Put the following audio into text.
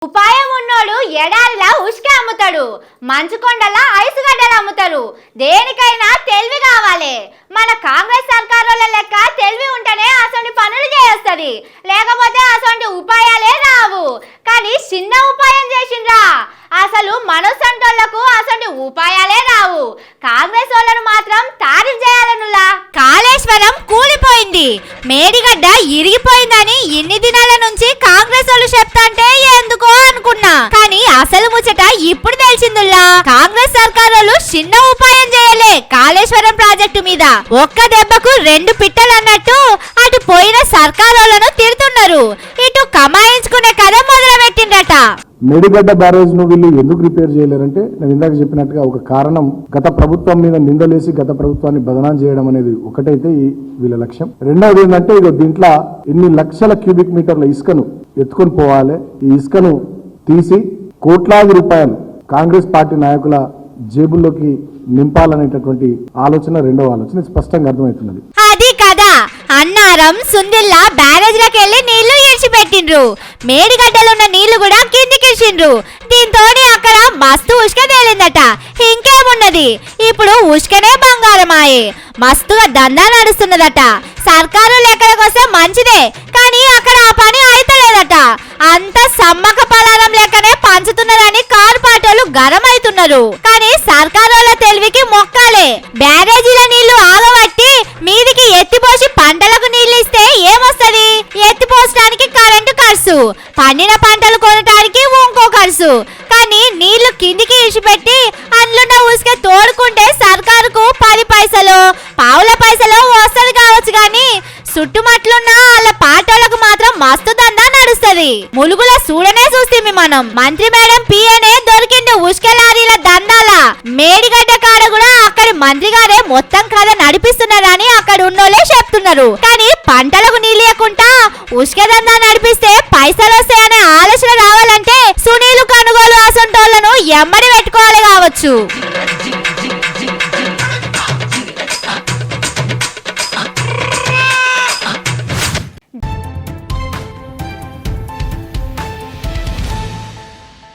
ఉపాయం ఉన్నోడు ఎడారిలా ఉష్క అమ్ముతాడు, మంచుకొండలా ఐసు గడ్డలు అమ్ముతారు. దేనికైనా తెలివి కావాలి. మన కాంగ్రెస్ సర్కారుల లెక్క తెలివి ఉంటేనే అసలు పనులు చేస్తుంది, లేకపోతే అసలు ఉపాయాలే రావు. కానీ చిన్న ఉపాయం చేసిండ్రా, అసలు మనసంటోళ్లకు అసలు ఉపాయాలే రావు. కాంగ్రెస్ వాళ్ళను మాత్రం తారీఫ్ చేయాలనులా. కాళేశ్వరం కూలిపోయింది, మేడిగడ్డ ఇరిగిపోయిందని ఇన్ని దినాల నుంచి కాంగ్రెస్ వాళ్ళు చెప్తాంటే ఎందుకో అనుకున్నా. కానీ అసలు ముచ్చట ఇప్పుడు తెలిసిందిలా. కాంగ్రెస్ సర్కారు చిన్న ఉపాయం చేయలే కాళేశ్వరం ప్రాజెక్టు మీద. ఒక్క దెబ్బకు రెండు పిట్టలు అన్నట్టు అటు పోయిన సర్కారులను తిడుతున్నారు, ఇటు కమాయించుకునే కథ మొదలు పెట్టిండట. మేడిగడ్డ బ్యారేజ్ ను వీళ్ళు ఎందుకు రిపేర్ చేయలేరంటే, నేను ఇందాక చెప్పినట్టుగా ఒక కారణం గత ప్రభుత్వం మీద నిందలేసి గత ప్రభుత్వాన్ని బదనాం చేయడం అనేది ఒకటైతే వీళ్ళ లక్ష్యం. రెండవది ఏంటంటే, ఇక దీంట్లో ఇన్ని లక్షల క్యూబిక్ మీటర్ల ఇసుకను ఎత్తుకొని పోవాలి. ఈ ఇసుకను తీసి కోట్లాది రూపాయలు కాంగ్రెస్ పార్టీ నాయకుల జేబుల్లోకి నింపాలనేటటువంటి ఆలోచన రెండవ ఆలోచన స్పష్టంగా అర్థమవుతున్నది. అది కదా అన్నారం సుందిల్లా బ్యారేజ్లకు వెళ్లి నీళ్లు ఇడిచిపెట్టిండ్రు, మేడిగడ్డలున్న నీళ్లు కూడా కిందికిచ్చిండ్రు. దీంతో అక్కడ మస్తు ఉష్క తేలిందట. ఇంకేమున్నది, ఇప్పుడు ఉష్కనే బంగారమాయే. మస్తుగా దందా నడుస్తున్నదట. సర్కారు లెక్కల కోసం మంచిదే, కానీ అక్కడ ఆ పని అయితలేదట. అంత సమ్మక పలారం లెక్కనే పంచుతున్నారని కార్పొరేటర్లు గరమైతున్నారు. కానీ సర్కారుల తెలివికి మొక్కాలే. బ్యారేజీల నీళ్లు ఆగబట్టి మీదికి ఎత్తిపోసి పంటలకు నీళ్లు ఇస్తే ఏమొస్తది? ఎత్తిపోసడానికి కరెంటు ఖర్చు, పండిన పంటలు కొనడానికి ఇంకో ఖర్చు. కానీ నీళ్లు కిందికి ఇడిచిపెట్టి అందులో ఉసుక తోడుకుంటే సర్కారుకు 10 పైసలు పావుల పైసలు వస్తుంది కావచ్చు, కానీ చుట్టుమట్లున్న వాళ్ళ పాటలకు మాత్రం మస్తు దందా నడుస్తుంది. ములుగుల చూడనే చూస్తుంది మనం. మంత్రి మేడం పిఏనే దొరికిండు ఉష్క లారీల దందాల. మేడిగడ్డ కాడ కూడా అక్కడి మంత్రి గారే మొత్తం కథ నడిపిస్తున్నారని అక్కడ ఉన్నోళ్ళే చెప్తున్నారు. కానీ పంటలకు నీళ్ళకుండా ఉష్క దందా నడిపిస్తే పైసలు వస్తాయనే